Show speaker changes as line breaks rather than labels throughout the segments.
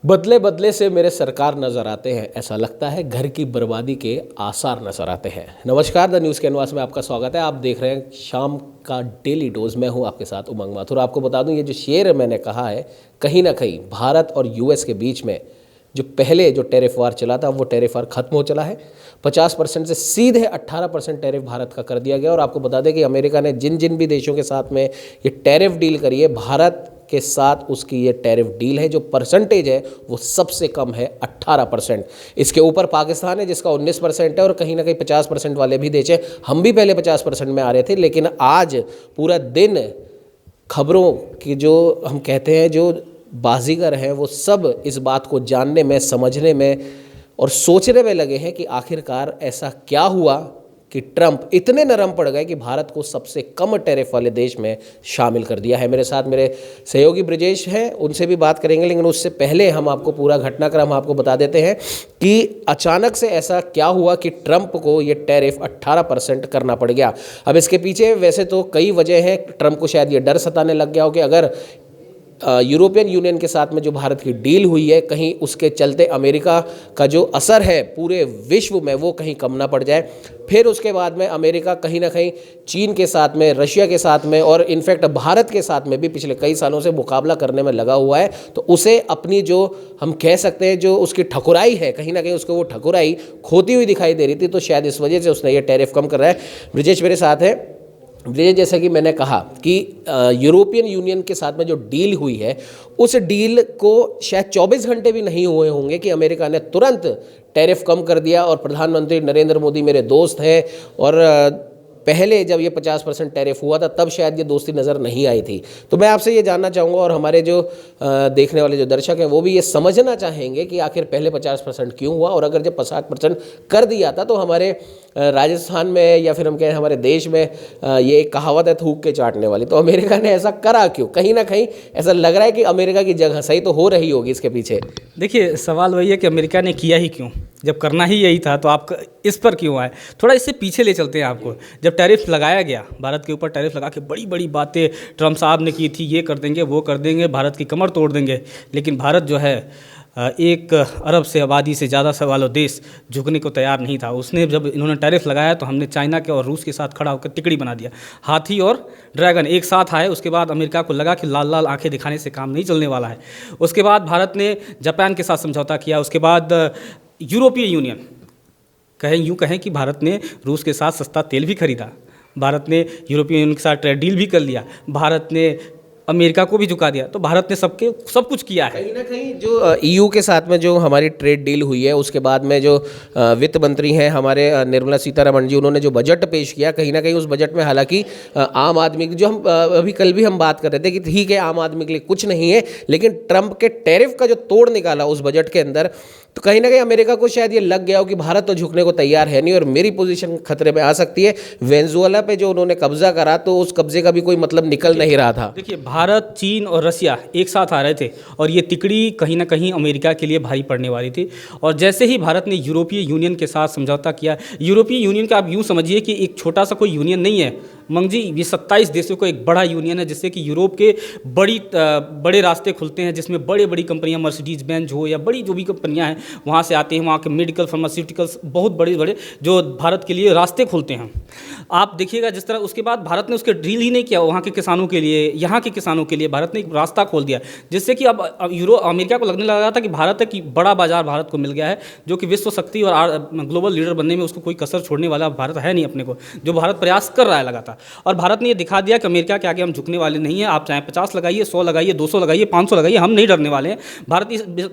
बदले बदले से मेरे सरकार नज़र आते हैं, ऐसा लगता है घर की बर्बादी के आसार नज़र आते हैं। नमस्कार, द न्यूज़ कैनवास में आपका स्वागत है। आप देख रहे हैं शाम का डेली डोज। मैं हूं आपके साथ उमंग माथुर। आपको बता दूं, ये जो शेर मैंने कहा है, कहीं ना कहीं भारत और यूएस के बीच में जो पहले जो टैरिफ वार चला था वो टैरिफ वार खत्म हो चला है। 50% से सीधे 18% टैरिफ भारत का कर दिया गया। और आपको बता दें कि अमेरिका ने जिन जिन भी देशों के साथ में ये टैरिफ डील करी है, भारत के साथ उसकी ये टैरिफ डील है, जो परसेंटेज है वो सबसे कम है 18%। इसके ऊपर पाकिस्तान है जिसका 19% है, और कहीं ना कहीं 50% वाले भी देश हैं। हम भी पहले 50% में आ रहे थे, लेकिन आज पूरा दिन खबरों की जो हम कहते हैं जो बाजीगर हैं वो सब इस बात को जानने में, समझने में और सोचने में लगे हैं कि आखिरकार ऐसा क्या हुआ कि ट्रंप इतने नरम पड़ गए कि भारत को सबसे कम टैरिफ वाले देश में शामिल कर दिया है। मेरे साथ मेरे सहयोगी ब्रिजेश हैं, उनसे भी बात करेंगे, लेकिन उससे पहले हम आपको पूरा घटनाक्रम आपको बता देते हैं कि अचानक से ऐसा क्या हुआ कि ट्रंप को ये टैरिफ 18% करना पड़ गया। अब इसके पीछे वैसे तो कई वजह हैं। ट्रंप को शायद ये डर सताने लग गया हो कि अगर यूरोपियन यूनियन के साथ में जो भारत की डील हुई है, कहीं उसके चलते अमेरिका का जो असर है पूरे विश्व में वो कहीं कम ना पड़ जाए। फिर उसके बाद में अमेरिका कहीं ना कहीं चीन के साथ में, रशिया के साथ में और इनफैक्ट भारत के साथ में भी पिछले कई सालों से मुकाबला करने में लगा हुआ है। तो उसे अपनी जो हम कह सकते हैं जो उसकी ठकुराई है, कहीं ना कहीं उसको वो ठकुराई खोती हुई दिखाई दे रही थी। तो शायद इस वजह से उसने ये टैरिफ कम कर रहा है। ब्रिजेश मेरे साथ है। ब्रिजेश, जैसा कि मैंने कहा कि यूरोपियन यूनियन के साथ में जो डील हुई है, उस डील को शायद 24 घंटे भी नहीं हुए होंगे कि अमेरिका ने तुरंत टैरिफ कम कर दिया। और प्रधानमंत्री नरेंद्र मोदी मेरे दोस्त हैं, और पहले जब ये 50% टैरिफ हुआ था तब शायद ये दोस्ती नज़र नहीं आई थी। तो मैं आपसे ये जानना चाहूँगा, और हमारे जो देखने वाले जो दर्शक हैं वो भी ये समझना चाहेंगे कि आखिर पहले 50% क्यों हुआ, और अगर जब 50% कर दिया था तो हमारे राजस्थान में या फिर हम कहें हमारे देश में ये एक कहावत है थूक के चाटने वाली। तो अमेरिका ने ऐसा करा क्यों? कहीं ना कहीं ऐसा लग रहा है कि अमेरिका की जगह सही तो हो रही होगी इसके पीछे।
देखिए, सवाल वही है कि अमेरिका ने किया ही क्यों? जब करना ही यही था तो आप इस पर क्यों आए? थोड़ा इससे पीछे ले चलते हैं आपको। जब टैरिफ लगाया गया, भारत के ऊपर टैरिफ लगा के बड़ी बड़ी बातें ट्रंप साहब ने की थी, ये कर देंगे, वो कर देंगे, भारत की कमर तोड़ देंगे। लेकिन भारत जो है 1 अरब से आबादी से ज़्यादा वाला देश झुकने को तैयार नहीं था। उसने जब इन्होंने टैरिफ लगाया तो हमने चाइना के और रूस के साथ खड़ा होकर तिकड़ी बना दिया। हाथी और ड्रैगन एक साथ आए। उसके बाद अमेरिका को लगा कि लाल लाल आंखें दिखाने से काम नहीं चलने वाला है। उसके बाद भारत ने जापान के साथ समझौता किया। उसके बाद यूरोपीय यूनियन, यूँ कहें कि भारत ने रूस के साथ सस्ता तेल भी खरीदा। भारत ने यूरोपीय यूनियन के साथ ट्रेड डील भी कर लिया। भारत ने अमेरिका को भी झुका दिया। तो भारत ने सब कुछ किया है।
कहीं ना कहीं जो ईयू के साथ में जो हमारी ट्रेड डील हुई है, उसके बाद में जो वित्त मंत्री हैं हमारे निर्मला सीतारमण जी, उन्होंने जो बजट पेश किया, कहीं ना कहीं उस बजट में हालांकि आम आदमी की जो हम अभी कल भी हम बात कर रहे थे कि ठीक है आम आदमी के लिए कुछ नहीं है, लेकिन ट्रंप के टैरिफ का जो तोड़ निकाला उस बजट के अंदर, तो कहीं ना कहीं अमेरिका को शायद ये लग गया हो कि भारत तो झुकने को तैयार है नहीं और मेरी पोजीशन खतरे में आ सकती है। वेनेजुएला पे जो उन्होंने कब्जा करा तो उस कब्जे का भी कोई मतलब निकल नहीं रहा था।
देखिए, भारत, चीन और रशिया एक साथ आ रहे थे और ये तिकड़ी कहीं ना कहीं अमेरिका के लिए भारी पड़ने वाली थी। और जैसे ही भारत ने यूरोपीय यूनियन के साथ समझौता किया, यूरोपीय यूनियन का आप यूँ समझिए कि एक छोटा सा कोई यूनियन नहीं है मंग जी, ये 27 देशों का एक बड़ा यूनियन है, जिससे कि यूरोप के बड़े रास्ते खुलते हैं, जिसमें बड़ी बड़ी कंपनियां, मर्सिडीज बेंज हो या बड़ी जो भी कंपनियां हैं वहाँ से आती हैं। वहाँ के मेडिकल, फार्मास्यूटिकल्स, बहुत बड़े बड़े जो भारत के लिए रास्ते खुलते हैं। आप देखिएगा जिस तरह उसके बाद भारत ने उसके डील ही नहीं किया वहाँ के किसानों के लिए, यहाँ के किसानों के लिए भारत ने एक रास्ता खोल दिया, जिससे कि अब अमेरिका को लगने लगा था कि भारत एक बड़ा बाजार भारत को मिल गया है, जो कि विश्व शक्ति और ग्लोबल लीडर बनने में उसको कोई कसर छोड़ने वाला भारत है नहीं अपने को, जो भारत प्रयास कर रहा है लगातार। और भारत ने ये दिखा दिया कि अमेरिका के आगे हम झुकने वाले नहीं हैं। आप चाहे 50 लगाइए, 100 लगाइए, 200 लगाइए, 500 लगाइए, हम नहीं डरने वाले हैं। भारत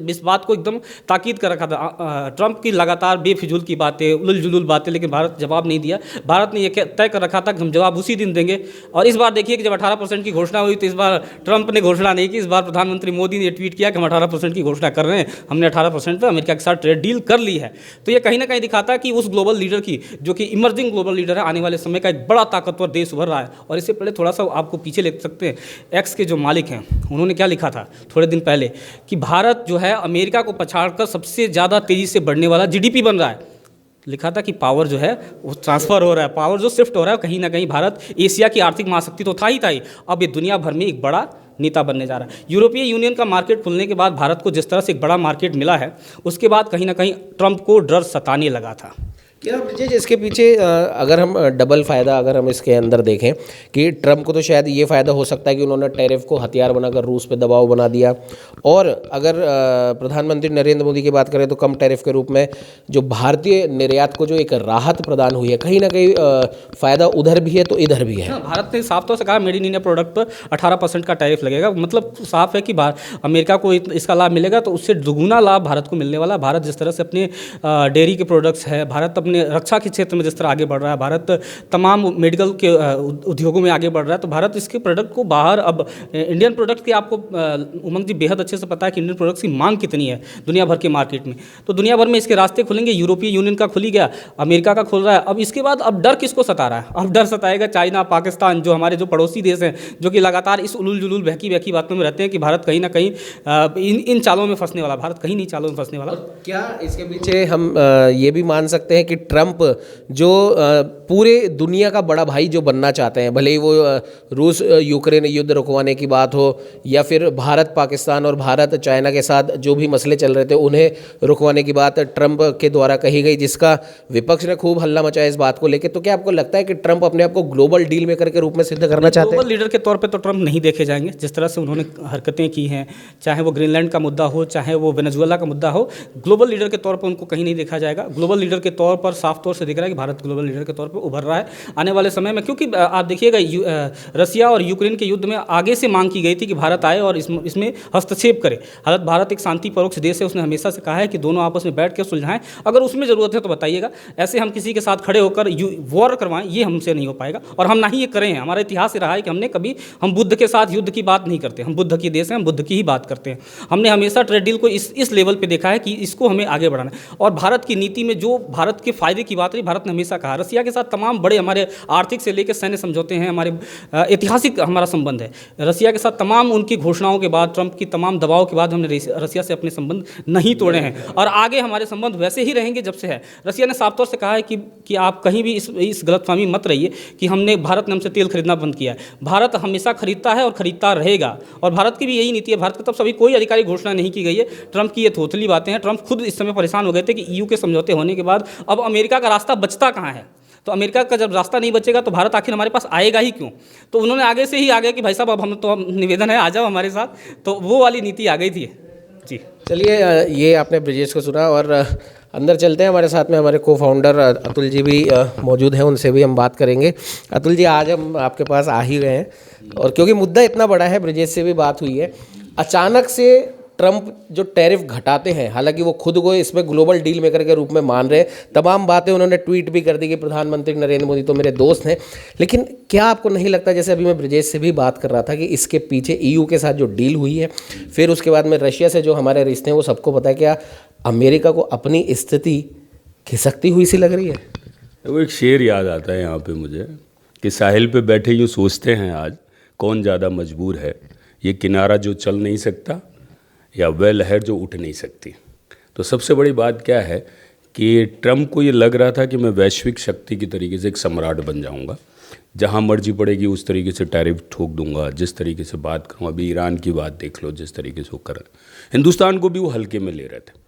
इस बात को एकदम ताकीद कर रखा था। ट्रंप की लगातार बेफिजूल की बातें, उलझ जुलूल बातें, लेकिन भारत जवाब नहीं दिया। भारत ने यह तय कर रखा था कि हम जवाब उसी दिन देंगे। और इस बार देखिए कि जब 18% की घोषणा हुई तो इस बार ट्रंप ने घोषणा नहीं की। इस बार प्रधानमंत्री मोदी ने ट्वीट किया कि हम 18% की घोषणा कर रहे हैं, हमने 18% पर अमेरिका के साथ ट्रेड डील कर ली है। तो ये कहीं ना कहीं दिखाता है कि उस ग्लोबल लीडर की, जो कि इमर्जिंग ग्लोबल लीडर है, आने वाले समय का एक बड़ा ताकतवर देश उभर रहा है। और इससे पहले थोड़ा सा आपको पीछे ले सकते हैं, एक्स के जो मालिक हैं उन्होंने क्या लिखा था थोड़े दिन पहले कि भारत जो है अमेरिका को पछाड़कर सबसे ज़्यादा तेज़ी से बढ़ने वाला जीडीपी बन रहा है। लिखा था कि पावर जो है वो ट्रांसफ़र हो रहा है, पावर जो शिफ्ट हो रहा है कहीं ना कहीं। भारत एशिया की आर्थिक महाशक्ति तो था ही, अब ये दुनिया भर में एक बड़ा नेता बनने जा रहा है। यूरोपीय यूनियन का मार्केट खुलने के बाद भारत को जिस तरह से एक बड़ा मार्केट मिला है, उसके बाद कहीं ना कहीं ट्रंप को डर सताने लगा था।
क्या ब्रिजेश, इसके पीछे अगर हम डबल फ़ायदा अगर हम इसके अंदर देखें कि ट्रम्प को तो शायद ये फ़ायदा हो सकता है कि उन्होंने टैरिफ को हथियार बनाकर रूस पे दबाव बना दिया, और अगर प्रधानमंत्री नरेंद्र मोदी की बात करें तो कम टैरिफ के रूप में जो भारतीय निर्यात को जो एक राहत प्रदान हुई है, कहीं ना कहीं फ़ायदा उधर भी है तो इधर भी है।
भारत ने साफ तौर से कहा मेड इन इंडिया प्रोडक्ट पर 18% का टैरिफ लगेगा, मतलब साफ है कि अमेरिका को इसका लाभ मिलेगा तो उससे दुगुना लाभ भारत को मिलने वाला। भारत जिस तरह से अपने डेयरी के प्रोडक्ट्स है, भारत अपने रक्षा के क्षेत्र में जिस तरह आगे बढ़ रहा है, भारत तमाम मेडिकल के उद्योगों में आगे बढ़ रहा है, तो भारत इसके प्रोडक्ट को बाहर अब इंडियन प्रोडक्ट की आपको उमंग जी बेहद अच्छे से पता है कि इंडियन प्रोडक्ट्स की मांग कितनी है दुनिया भर के मार्केट में। तो दुनिया भर में इसके रास्ते खुलेंगे, यूरोपीय यूनियन का खुल गया, अमेरिका का खुल रहा है। अब इसके बाद अब डर किसको सता रहा है? अब डर सताएगा चाइना, पाकिस्तान, जो हमारे जो पड़ोसी देश हैं, जो कि लगातार इस उलूल जुलूल बहकी बहकी बातों में रहते हैं कि भारत कहीं ना कहीं इन चालों में फंसने वाला। भारत कहीं नहीं चालों में फंसने वाला।
क्या इसके पीछे हम ये भी मान सकते हैं कि ट्रम्प जो पूरे दुनिया का बड़ा भाई जो बनना चाहते हैं, भले ही वो रूस यूक्रेन युद्ध रुकवाने की बात हो या फिर भारत पाकिस्तान और भारत चाइना के साथ जो भी मसले चल रहे थे उन्हें रुकवाने की बात ट्रम्प के द्वारा कही गई, जिसका विपक्ष ने खूब हल्ला मचाया इस बात को लेकर, तो क्या आपको लगता है कि ट्रम्प अपने आप को ग्लोबल डील मेकर के रूप में सिद्ध करना चाहते हैं?
ग्लोबल लीडर के तौर पे तो ट्रम्प नहीं देखे जाएंगे। जिस तरह से उन्होंने हरकतें की हैं, चाहे वो ग्रीनलैंड का मुद्दा हो, चाहे वो वेनेजुएला का मुद्दा हो, ग्लोबल लीडर के तौर पर उनको कहीं नहीं देखा जाएगा। ग्लोबल लीडर के तौर पर साफ तौर से दिख रहा है कि भारत ग्लोबल लीडर के तौर पर उभर रहा है आने वाले समय में। क्योंकि आप देखिएगा रसिया और यूक्रेन के युद्ध में आगे से मांग की गई थी कि भारत आए और इसमें हस्तक्षेप करे। हालांकि भारत एक शांति परोक्ष देश है, उसने हमेशा से कहा है कि दोनों आपस में बैठ के सुलझाएं, अगर उसमें ज़रूरत है तो बताइएगा। ऐसे हम किसी के साथ खड़े होकर वॉर करवाएं, ये हमसे नहीं हो पाएगा और हम ना ही ये करें। हमारा इतिहास रहा है कि हम बुद्ध के साथ युद्ध की बात नहीं करते, हम बुद्ध की देश हैं, हम बुद्ध की ही बात करते हैं। हमने हमेशा ट्रेड डील को इस लेवल पे देखा है कि इसको हमें आगे बढ़ाना है। और भारत की नीति में जो भारत के फायदे की बात रही, भारत ने हमेशा कहा रसिया के साथ तमाम बड़े हमारे आर्थिक से लेकर सैन्य समझौते हैं, हमारे ऐतिहासिक हमारा संबंध है रसिया के साथ। तमाम उनकी घोषणाओं के बाद, ट्रंप की तमाम दबाव के बाद हमने रसिया से अपने संबंध नहीं तोड़े हैं और आगे हमारे संबंध वैसे ही रहेंगे जब से है। रसिया ने साफ तौर से कहा है कि आप कहीं भी इस गलतफहमी मत रहिए कि भारत ने हमसे तेल खरीदना बंद किया है। भारत हमेशा खरीदता है और खरीदता रहेगा और भारत की भी यही नीति है। भारत की तरफ से अभी कोई आधिकारिक घोषणा नहीं की गई है। ट्रंप की ये थोथली बातें हैं। ट्रंप खुद इस समय परेशान हो गए थे कि ईयू के समझौते होने के बाद अब अमेरिका का रास्ता बचता कहाँ है। तो अमेरिका का जब रास्ता नहीं बचेगा तो भारत आखिर हमारे पास आएगा ही क्यों। तो उन्होंने आगे से ही आ गया कि भाई साहब अब हम तो निवेदन है, आ जाओ हमारे साथ। तो वो वाली नीति आ गई थी जी।
चलिए, ये आपने ब्रिजेश को सुना और अंदर चलते हैं। हमारे साथ में हमारे को फाउंडर अतुल जी भी मौजूद हैं, उनसे भी हम बात करेंगे। अतुल जी, आज हम आपके पास आ ही गए हैं और क्योंकि मुद्दा इतना बड़ा है, ब्रिजेश से भी बात हुई है। अचानक से ट्रंप जो टैरिफ घटाते हैं, हालांकि वो खुद को इसमें ग्लोबल डील मेकर के रूप में मान रहे हैं, तमाम बातें उन्होंने ट्वीट भी कर दी कि प्रधानमंत्री नरेंद्र मोदी तो मेरे दोस्त हैं, लेकिन क्या आपको नहीं लगता, जैसे अभी मैं ब्रिजेश से भी बात कर रहा था, कि इसके पीछे ईयू के साथ जो डील हुई है, फिर उसके बाद में रशिया से जो हमारे रिश्ते हैं, वो सबको पता है, क्या अमेरिका को अपनी स्थिति खिसकती हुई सी लग रही है?
वो एक शेर याद आता है यहाँ पे मुझे कि साहिल पे बैठे यूँ सोचते हैं आज कौन ज़्यादा मजबूर है, ये किनारा जो चल नहीं सकता या वह लहर जो उठ नहीं सकती। तो सबसे बड़ी बात क्या है कि ट्रंप को ये लग रहा था कि मैं वैश्विक शक्ति की तरीके से एक सम्राट बन जाऊंगा, जहां मर्जी पड़ेगी उस तरीके से टैरिफ ठोक दूंगा, जिस तरीके से बात करूँगा। अभी ईरान की बात देख लो, जिस तरीके से वो कर रहे, हिंदुस्तान को भी वो हल्के में ले रहे थे।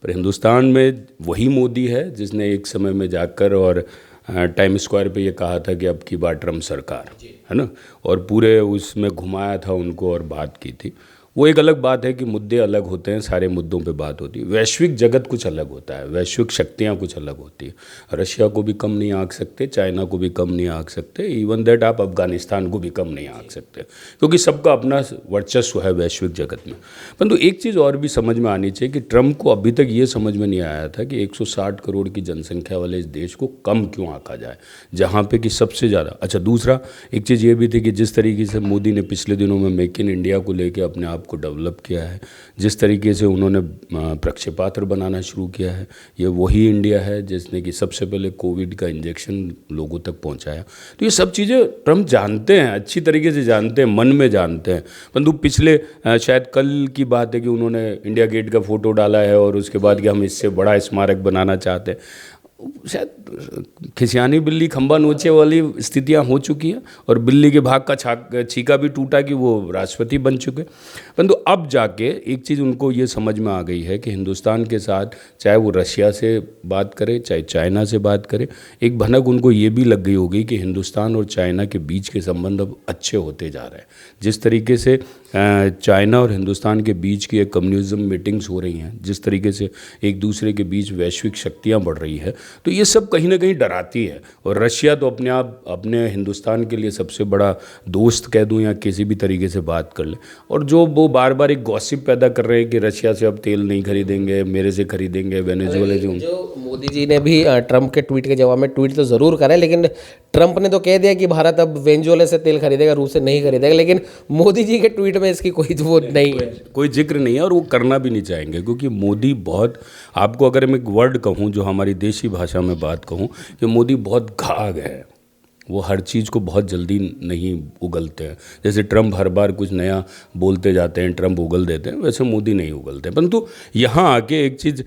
पर हिंदुस्तान में वही मोदी है जिसने एक समय में जाकर और टाइम स्क्वायर पे ये कहा था कि अब की बार ट्रंप सरकार है ना, और पूरे उसमें घुमाया था उनको और बात की थी। वो एक अलग बात है कि मुद्दे अलग होते हैं, सारे मुद्दों पे बात होती है। वैश्विक जगत कुछ अलग होता है, वैश्विक शक्तियाँ कुछ अलग होती है। रशिया को भी कम नहीं आंक सकते, चाइना को भी कम नहीं आंक सकते, इवन दैट आप अफगानिस्तान को भी कम नहीं आंक सकते, क्योंकि सबका अपना वर्चस्व है वैश्विक जगत में। परंतु एक चीज़ और भी समझ में आनी चाहिए कि ट्रंप को अभी तक ये समझ में नहीं आया था कि 160 करोड़ की जनसंख्या वाले इस देश को कम क्यों आंका जाए, जहाँ पे कि सबसे ज़्यादा। अच्छा, दूसरा एक चीज़ ये भी थी कि जिस तरीके से मोदी ने पिछले दिनों में मेक इन इंडिया को लेकर अपने आप को डेवलप किया है, जिस तरीके से उन्होंने प्रक्षेपास्त्र बनाना शुरू किया है, ये वही इंडिया है जिसने कि सबसे पहले कोविड का इंजेक्शन लोगों तक पहुंचाया। तो ये सब चीज़ें ट्रंप जानते हैं, अच्छी तरीके से जानते हैं, मन में जानते हैं। परंतु पिछले शायद कल की बात है कि उन्होंने इंडिया गेट का फोटो डाला है और उसके बाद कि हम इससे बड़ा स्मारक बनाना चाहते हैं। शायद खिसियानी बिल्ली खंबा नोचे वाली स्थितियां हो चुकी हैं और बिल्ली के भाग का छीका भी टूटा कि वो राष्ट्रपति बन चुके। परंतु अब जाके एक चीज़ उनको ये समझ में आ गई है कि हिंदुस्तान के साथ चाहे वो रशिया से बात करे चाहे चाइना से बात करे, एक भनक उनको ये भी लग गई होगी कि हिंदुस्तान और चाइना के बीच के संबंध अब अच्छे होते जा रहे हैं। जिस तरीके से चाइना और हिंदुस्तान के बीच की एक कम्युनिज्म मीटिंग्स हो रही हैं, जिस तरीके से एक दूसरे के बीच वैश्विक शक्तियां बढ़ रही है, तो ये सब कहीं ना कहीं डराती है। और रशिया तो अपने आप अपने हिंदुस्तान के लिए सबसे बड़ा दोस्त कह दूं या किसी भी तरीके से बात कर ले, और जो वो बार बार एक गॉसिप पैदा कर रहे हैं कि रशिया से अब तेल नहीं खरीदेंगे, मेरे से खरीदेंगे, वेनेजुएला से।
जो मोदी जी ने भी ट्रंप के ट्वीट के जवाब में ट्वीट तो ज़रूर करा है, लेकिन ट्रंप ने तो कह दिया कि भारत अब वेनेजुएला से तेल खरीदेगा, रूस से नहीं खरीदेगा, लेकिन मोदी जी के ट्वीट में इसकी कोई वो नहीं है,
कोई जिक्र नहीं है और वो करना भी नहीं चाहेंगे। क्योंकि मोदी बहुत, आपको अगर मैं एक वर्ड कहूँ जो हमारी देशी भाषा में बात कहूँ कि मोदी बहुत घाघ है, वो हर चीज़ को बहुत जल्दी नहीं उगलते हैं। जैसे ट्रंप हर बार कुछ नया बोलते जाते हैं, ट्रंप उगल देते हैं, वैसे मोदी नहीं उगलते। परंतु यहाँ आके एक चीज़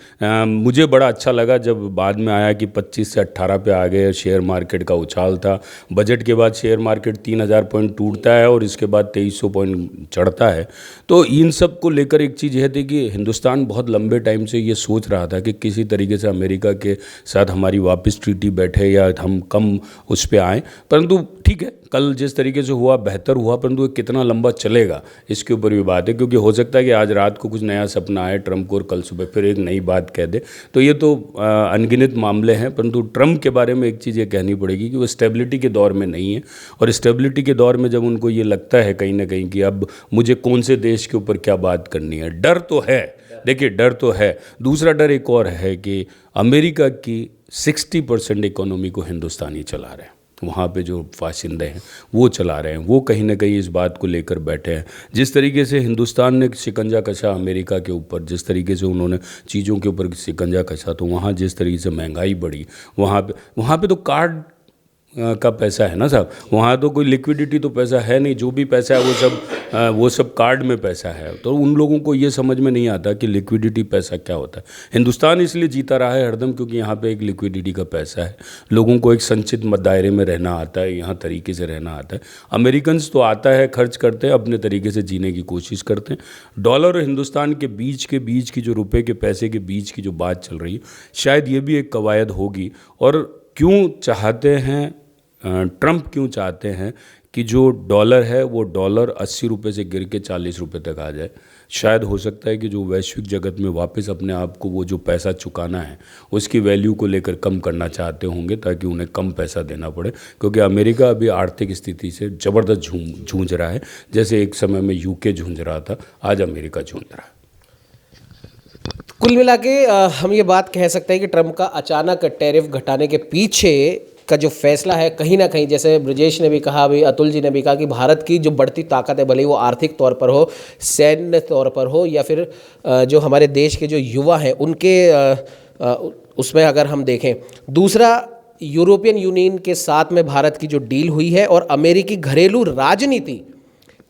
मुझे बड़ा अच्छा लगा जब बाद में आया कि 25 से 18 पे आ गए, शेयर मार्केट का उछाल था। बजट के बाद शेयर मार्केट 3000 पॉइंट टूटता है और इसके बाद 2300 पॉइंट चढ़ता है। तो इन सब को लेकर एक चीज़ यह थी कि हिंदुस्तान बहुत लंबे टाइम से ये सोच रहा था कि किसी तरीके से अमेरिका के साथ हमारी वापस ट्रीटी बैठे या हम कम उस पर आएँ। परंतु ठीक है, कल जिस तरीके से हुआ बेहतर हुआ, परंतु कितना लंबा चलेगा इसके ऊपर भी बात है। क्योंकि हो सकता है कि आज रात को कुछ नया सपना आए ट्रंप को और कल सुबह फिर एक नई बात कह दे। तो ये तो अनगिनत मामले हैं। परंतु ट्रंप के बारे में एक चीज़ ये कहनी पड़ेगी कि वो स्टेबिलिटी के दौर में नहीं है, और स्टेबिलिटी के दौर में जब उनको ये लगता है कहीं ना कहीं कि अब मुझे कौन से देश के ऊपर क्या बात करनी है, डर तो है। देखिए, डर तो है। दूसरा डर एक और है कि अमेरिका की 60% इकोनॉमी को हिंदुस्तान ही चला रहे हैं। वहाँ पे जो बाशिंदे हैं वो चला रहे हैं, वो कहीं ना कहीं इस बात को लेकर बैठे हैं। जिस तरीके से हिंदुस्तान ने शिकंजा कसा अमेरिका के ऊपर, जिस तरीके से उन्होंने चीज़ों के ऊपर शिकंजा कसा, तो वहाँ जिस तरीके से महंगाई बढ़ी, वहाँ पे तो कार्ड का पैसा है ना साहब, वहाँ तो कोई लिक्विडिटी तो पैसा है नहीं। जो भी पैसा है वो सब कार्ड में पैसा है। तो उन लोगों को ये समझ में नहीं आता कि लिक्विडिटी पैसा क्या होता है। हिंदुस्तान इसलिए जीता रहा है हरदम क्योंकि यहाँ पे एक लिक्विडिटी का पैसा है, लोगों को एक संचित दायरे में रहना आता है, यहाँ तरीके से रहना आता है। अमेरिकन्स तो आता है, खर्च करते हैं, अपने तरीके से जीने की कोशिश करते हैं। डॉलर और हिंदुस्तान के बीच की जो रुपये के पैसे के बीच की जो बात चल रही है, शायद ये भी एक कवायद होगी। और क्यों चाहते हैं ट्रंप, क्यों चाहते हैं कि जो डॉलर है वो डॉलर 80 रुपये से गिर के 40 रुपये तक आ जाए। शायद हो सकता है कि जो वैश्विक जगत में वापस अपने आप को वो जो पैसा चुकाना है उसकी वैल्यू को लेकर कम करना चाहते होंगे, ताकि उन्हें कम पैसा देना पड़े। क्योंकि अमेरिका अभी आर्थिक स्थिति से ज़बरदस्त जूझ रहा है, जैसे एक समय में यूके जूझ रहा था, आज अमेरिका जूझ रहा है।
कुल मिला के हम ये बात कह सकते हैं कि ट्रंप का अचानक टैरिफ घटाने के पीछे का जो फैसला है, कहीं ना कहीं जैसे ब्रजेश ने भी कहा, अभी अतुल जी ने भी कहा कि भारत की जो बढ़ती ताकत है, भले वो आर्थिक तौर पर हो, सैन्य तौर पर हो, या फिर जो हमारे देश के जो युवा हैं उनके उसमें अगर हम देखें। दूसरा, यूरोपियन यूनियन के साथ में भारत की जो डील हुई है और अमेरिकी घरेलू राजनीति,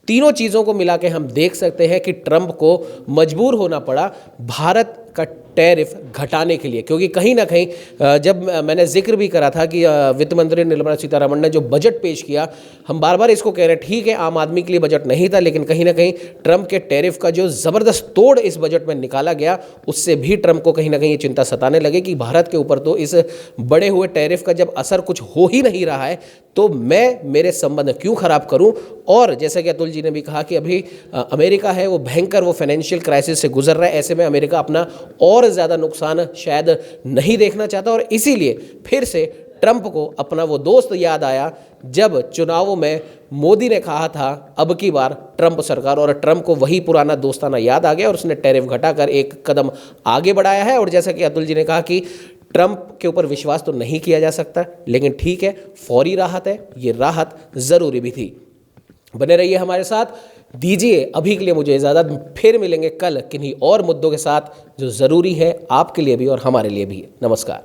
तीनों चीज़ों को मिला के हम देख सकते हैं कि ट्रंप को मजबूर होना पड़ा भारत का टैरिफ घटाने के लिए। क्योंकि कहीं ना कहीं जब मैंने जिक्र भी करा था कि वित्त मंत्री निर्मला सीतारमण ने जो बजट पेश किया, हम बार बार इसको कह रहे हैं, ठीक है आम आदमी के लिए बजट नहीं था, लेकिन कहीं ना कहीं ट्रंप के टैरिफ का जो ज़बरदस्त तोड़ इस बजट में निकाला गया, उससे भी ट्रंप को कहीं ना कहीं ये चिंता सताने लगे कि भारत के ऊपर तो इस बढ़े हुए टैरिफ का जब असर कुछ हो ही नहीं रहा है, तो मैं मेरे संबंध क्यों ख़राब करूं। और जैसे कि अतुल जी ने भी कहा कि अभी अमेरिका है वो भयंकर वो फाइनेंशियल क्राइसिस से गुजर रहा है, ऐसे में अमेरिका अपना और ज़्यादा नुकसान शायद नहीं देखना चाहता। और इसीलिए फिर से ट्रंप को अपना वो दोस्त याद आया जब चुनावों में मोदी ने कहा था अब की बार ट्रंप सरकार, और ट्रंप को वही पुराना दोस्ताना याद आ गया और उसने टैरिफ घटाकर एक कदम आगे बढ़ाया है। और जैसा कि अतुल जी ने कहा कि ट्रंप के ऊपर विश्वास तो नहीं किया जा सकता, लेकिन ठीक है, फौरी राहत है, ये राहत ज़रूरी भी थी। बने रहिए हमारे साथ, दीजिए अभी के लिए मुझे इजाज़त, फिर मिलेंगे कल किन्हीं और मुद्दों के साथ जो ज़रूरी है आपके लिए भी और हमारे लिए भी। नमस्कार।